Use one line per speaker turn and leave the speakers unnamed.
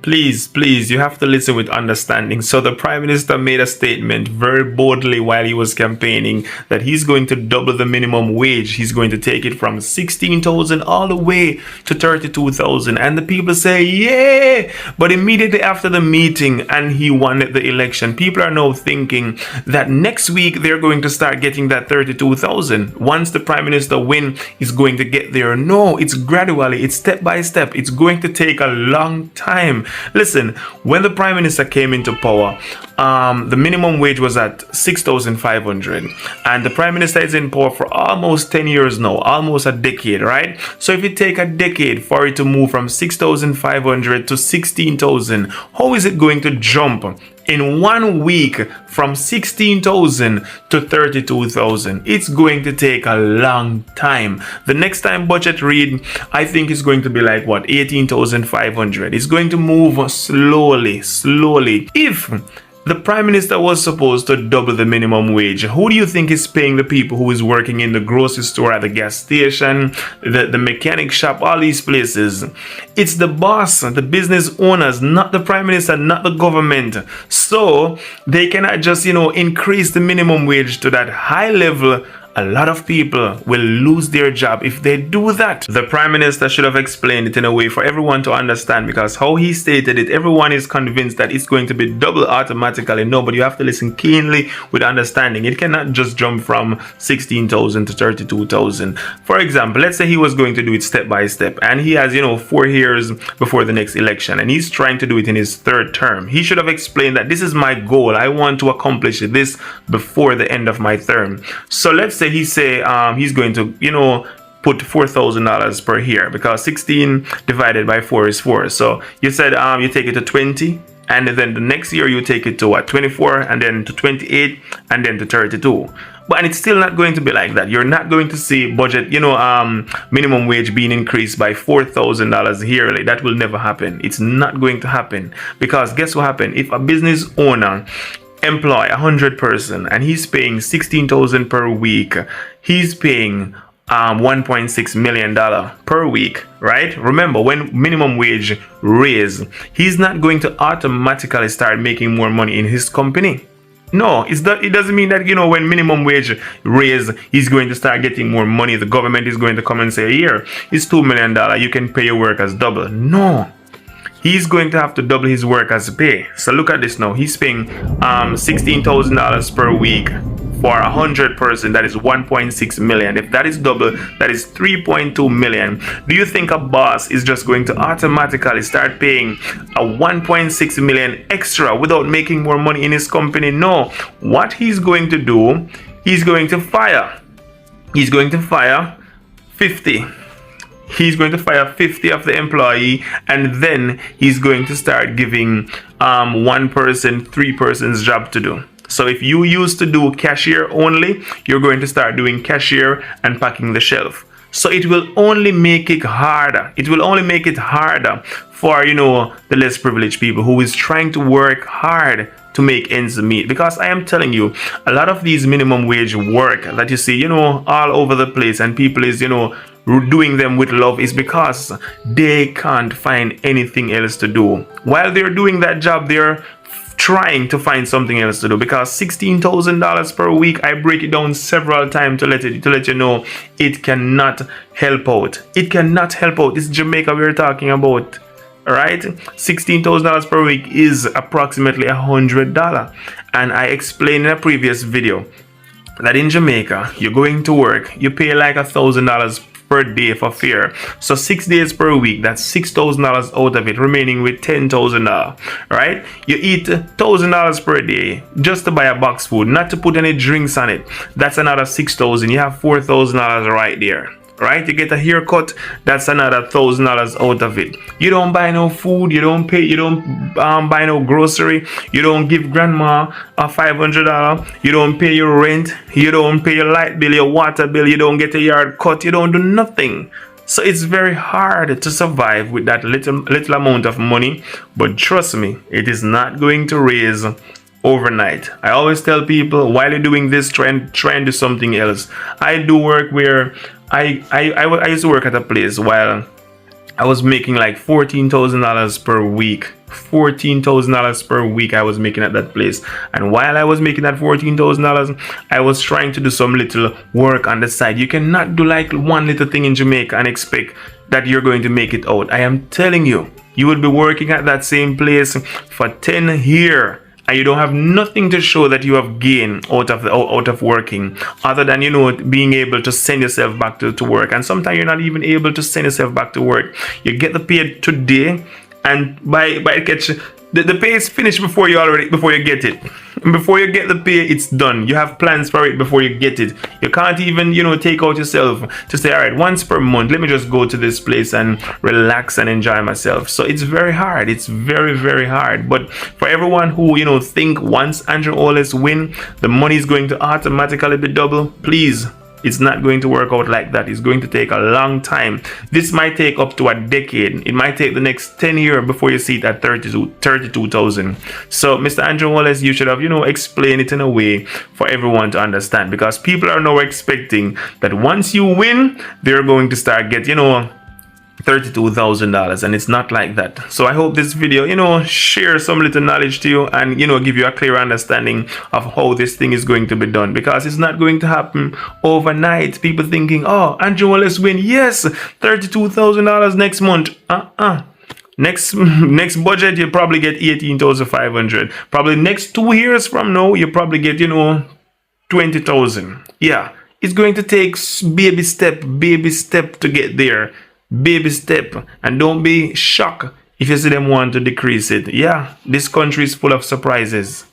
Please, you have to listen with understanding. So the Prime Minister made a statement very boldly while he was campaigning that he's going to double the minimum wage. He's going to take it from 16,000 all the way to 32,000. And the people say, yeah. But immediately after the meeting and he won the election, people are now thinking that next week they're going to start getting that 32,000. Once the Prime Minister win, is going to get there. No, it's gradually, it's step by step. It's going to take a long time. Listen, when the Prime Minister came into power, the minimum wage was at 6,500, and the Prime Minister is in power for almost 10 years now, almost a decade, right? So if you take a decade for it to move from 6,500 to 16,000, how is it going to jump in 1 week from 16,000 to 32,000? It's going to take a long time. The next time budget read, I think it's going to be like what, 18,500. It's going to move slowly. If the Prime Minister was supposed to double the minimum wage, who do you think is paying the people who is working in the grocery store, at the gas station, the mechanic shop, all these places? It's the boss, the business owners, not the Prime Minister, not the government. So they cannot just, increase the minimum wage to that high level. A lot of people will lose their job if they do that. The Prime Minister should have explained it in a way for everyone to understand, because how he stated it, everyone is convinced that it's going to be double automatically. No, but you have to listen keenly with understanding. It cannot just jump from 16,000 to 32,000. For example, let's say he was going to do it step by step, and he has, 4 years before the next election, and he's trying to do it in his third term. He should have explained that this is my goal. I want to accomplish this before the end of my term. So let's say he's going to put $4,000 per year, because 16 divided by 4 is 4. So you said you take it to 20, and then the next year you take it to what, 24, and then to 28, and then to 32. But and it's still not going to be like that. You're not going to see budget, minimum wage being increased by $4,000 yearly. That will never happen. It's not going to happen, because guess what happened? If a business owner employ 100 person and he's paying 16,000 per week, he's paying $1.6 million per week, right? Remember, when minimum wage raise, he's not going to automatically start making more money in his company. No, it doesn't mean that, when minimum wage raise, he's going to start getting more money. The government is going to come and say, here, it's $2 million, you can pay your workers double. No. He's going to have to double his workers' pay. So look at this now. He's paying $16,000 per week for 100 person. That is 1.6 million. If that is double, that is 3.2 million. Do you think a boss is just going to automatically start paying a 1.6 million extra without making more money in his company? No. What he's going to do, he's going to fire 50. He's going to fire 50 of the employee, and then he's going to start giving 1 person 3 persons job to do. So if you used to do cashier only, you're going to start doing cashier and packing the shelf. So it will only make it harder. It will only make it harder for, the less privileged people who is trying to work hard to make ends meet. Because I am telling you, a lot of these minimum wage work that you see, all over the place, and people is, doing them with love, is because they can't find anything else to do. While they're doing that job, they're trying to find something else to do, because $16,000 per week, I break it down several times to let you know, it cannot help out. It cannot help out. It's Jamaica we're talking about. Right? $16,000 per week is approximately $100. And I explained in a previous video that in Jamaica, you're going to work, you pay like $1,000 per day for fare. So 6 days per week, that's $6,000 out of it, remaining with $10,000. Right? You eat $1,000 per day just to buy a box food, not to put any drinks on it. That's another $6,000. You have $4,000 right there. Right? You get a haircut, that's another $1,000 out of it. You don't buy no food, you don't buy no grocery, you don't give grandma a $500, you don't pay your rent, you don't pay your light bill, your water bill, you don't get a yard cut, you don't do nothing. So it's very hard to survive with that little amount of money. But trust me, it is not going to raise overnight. I always tell people, while you're doing this, try and do something else. I do work where I used to work at a place while I was making like $14,000 per week. $14,000 per week I was making at that place. And while I was making that $14,000, I was trying to do some little work on the side. You cannot do like one little thing in Jamaica and expect that you're going to make it out. I am telling you, you would be working at that same place for 10 years. And you don't have nothing to show that you have gained out of working, other than, you know, being able to send yourself back to work. And sometimes you're not even able to send yourself back to work. You get the pay today, and by catch the pay is finished before you get it. And before you get the pay, it's done. You have plans for it before you get it. You can't even, you know, take out yourself to say, all right, once per month, let me just go to this place and relax and enjoy myself. So it's very hard. It's very, very hard. But for everyone who, you know, think once Andrew Holness win, the money is going to automatically be double, please. It's not going to work out like that. It's going to take a long time. This might take up to a decade. It might take the next 10 years before you see it at 32,000. So, Mr. Andrew Holness, you should have, you know, explained it in a way for everyone to understand, because people are now expecting that once you win, they're going to start get, you know, $32,000, and it's not like that. So I hope this video, you know, share some little knowledge to you and, you know, give you a clear understanding of how this thing is going to be done, because it's not going to happen overnight. People thinking, oh, Andrew Holness win, yes, $32,000 next month. Next budget you probably get 18,500. Probably next 2 years from now you probably get, you know, 20,000. Yeah, it's going to take baby step to get there. Baby step. And don't be shocked if you see them want to decrease it. Yeah, this country is full of surprises.